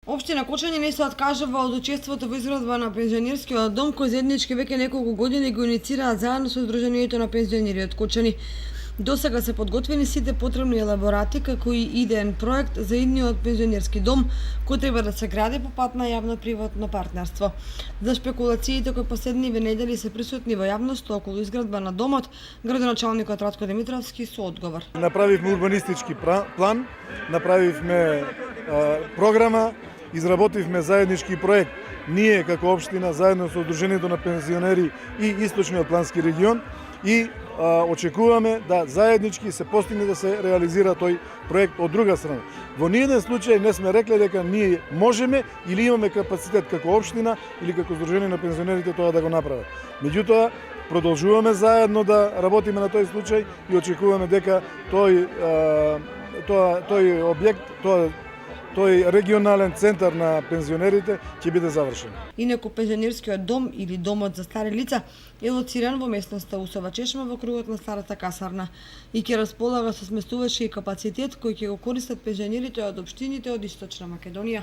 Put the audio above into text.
Општина Кочани не се откажува од учеството во изградба на пензионерскиот дом, кој заеднички веќе неколку години го иницираат заедно со Сдруженијето на пензионери од Кочани. Досега се подготвени сите потребни елаборати како и идеен проект за идниот пензионерски дом, кој треба да се гради по пат на јавно-приватно партнерство. За шпекулациите кои последниве недели се присутни во јавноста околу изградба на домот, градоначалникот Радко Димитровски со одговор. Направивме урбанистички план, направивме програма, изработивме заеднички проект. Ние како општина заедно со Сдруженијето на пензионери и Источниот плански регион и очекуваме да заеднички се постигне да се реализира тој проект од друга страна. Во ниеден случај не сме рекле дека ние можеме или имаме капацитет како општина или како Сдружение на пензионерите тоа да го направат. Меѓутоа, продолжуваме заедно да работиме на тој случај и очекуваме дека тој објект, тој регионален центар на пензионерите ќе биде завршен. Инаку пензионерскиот дом или домот за стари лица е лоциран во местноста Усова Чешма во кругот на старата касарна и ќе располага со сместувачки капацитет кој ќе го користат пензионерите од општините од Источна Македонија.